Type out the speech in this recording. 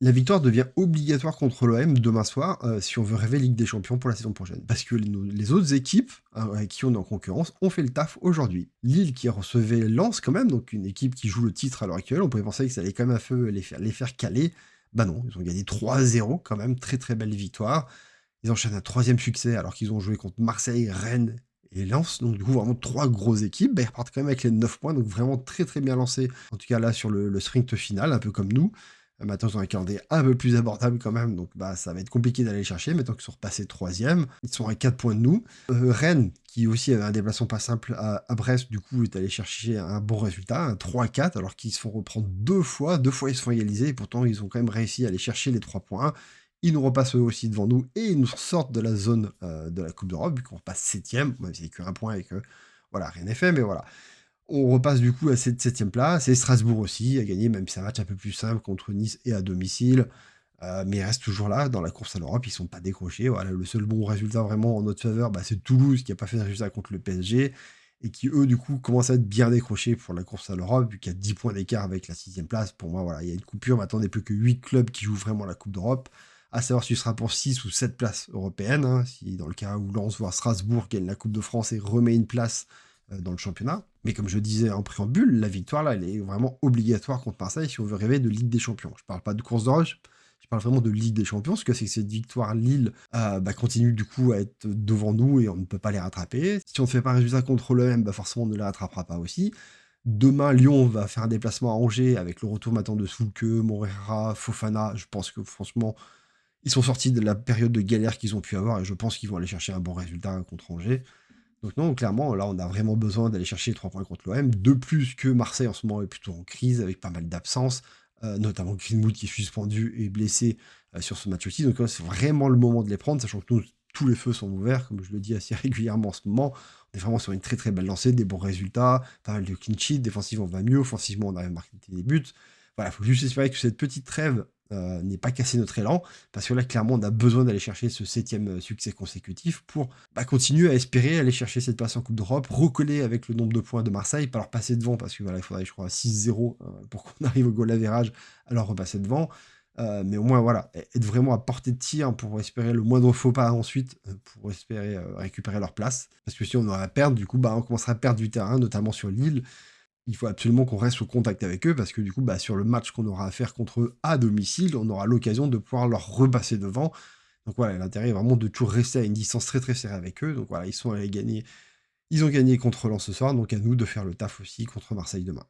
La victoire devient obligatoire contre l'OM demain soir, si on veut rêver Ligue des Champions pour la saison prochaine. Parce que les autres équipes, avec qui on est en concurrence, ont fait le taf aujourd'hui. Lille qui recevait Lens quand même, donc une équipe qui joue le titre à l'heure actuelle, on pouvait penser que ça allait quand même un peu les faire caler. Bah non, ils ont gagné 3-0 quand même, très très belle victoire. Ils enchaînent un troisième succès alors qu'ils ont joué contre Marseille, Rennes et Lens. Donc du coup vraiment 3 grosses équipes. Bah, ils repartent quand même avec les 9 points, donc vraiment très très bien lancés. En tout cas là sur le sprint final, un peu comme nous. Maintenant, ils ont un calendrier un peu plus abordable quand même, donc bah, ça va être compliqué d'aller les chercher. Maintenant qu'ils sont repassés troisième, ils sont à 4 points de nous. Rennes, qui aussi avait un déplacement pas simple à Brest, du coup, est allé chercher un bon résultat, un 3-4, alors qu'ils se font reprendre deux fois ils se font égaliser, et pourtant ils ont quand même réussi à aller chercher les 3 points. Ils nous repassent eux aussi devant nous, et ils nous sortent de la zone de la Coupe d'Europe, vu qu'on repasse septième, même si c'est qu'un point et que voilà, rien n'est fait, mais voilà. On repasse du coup à cette septième place, et Strasbourg aussi a gagné, même si c'est un match un peu plus simple contre Nice et à domicile. Mais ils restent toujours là, dans la course à l'Europe, ils sont pas décrochés. Voilà, le seul bon résultat vraiment en notre faveur, bah, c'est Toulouse qui a pas fait de résultat contre le PSG, et qui eux, du coup, commencent à être bien décrochés pour la course à l'Europe, vu qu'il y a 10 points d'écart avec la sixième place. Pour moi, voilà, il y a une coupure. Maintenant, il n'y a plus que 8 clubs qui jouent vraiment la Coupe d'Europe, à savoir si ce sera pour 6 ou 7 places européennes, hein, si dans le cas où Lens, voire Strasbourg gagne la Coupe de France et remet une place dans le championnat. Mais comme je disais en préambule, la victoire, là, elle est vraiment obligatoire contre Marseille si on veut rêver de Ligue des Champions. Je parle pas de course d'orage, je parle vraiment de Ligue des Champions, ce que c'est que cette victoire Lille bah, continue du coup à être devant nous et on ne peut pas les rattraper. Si on ne fait pas un résultat contre l'OM, bah forcément on ne les rattrapera pas aussi. Demain, Lyon va faire un déplacement à Angers avec le retour maintenant de Soulke, Morera, Fofana. Je pense que franchement, ils sont sortis de la période de galère qu'ils ont pu avoir et je pense qu'ils vont aller chercher un bon résultat contre Angers. Donc non, clairement, là, on a vraiment besoin d'aller chercher les 3 points contre l'OM. De plus que Marseille, en ce moment, est plutôt en crise, avec pas mal d'absences, notamment Greenwood qui est suspendu et blessé sur ce match aussi. Donc là, c'est vraiment le moment de les prendre, sachant que nous, tous les feux sont ouverts, comme je le dis assez régulièrement en ce moment. On est vraiment sur une très très belle lancée, des bons résultats, pas mal de clean sheet, défensivement on va mieux, offensivement on arrive à marquer des buts. Voilà, il faut juste espérer que cette petite trêve n'ait pas cassé notre élan, parce que là, clairement, on a besoin d'aller chercher ce septième succès consécutif pour bah, continuer à espérer aller chercher cette place en Coupe d'Europe, recoller avec le nombre de points de Marseille, pas leur passer devant, parce que voilà, il faudrait, je crois, 6-0 pour qu'on arrive au goal average à leur repasser devant. Mais au moins, voilà, être vraiment à portée de tir pour espérer le moindre faux pas ensuite, pour espérer récupérer leur place. Parce que si on aurait à perdre, du coup, bah, on commencera à perdre du terrain, notamment sur Lille. Il faut absolument qu'on reste au contact avec eux parce que du coup, bah, sur le match qu'on aura à faire contre eux à domicile, on aura l'occasion de pouvoir leur repasser devant. Donc voilà, l'intérêt est vraiment de toujours rester à une distance très très serrée avec eux. Donc voilà, ils sont allés gagner. Ils ont gagné contre Lens ce soir, donc à nous de faire le taf aussi contre Marseille demain.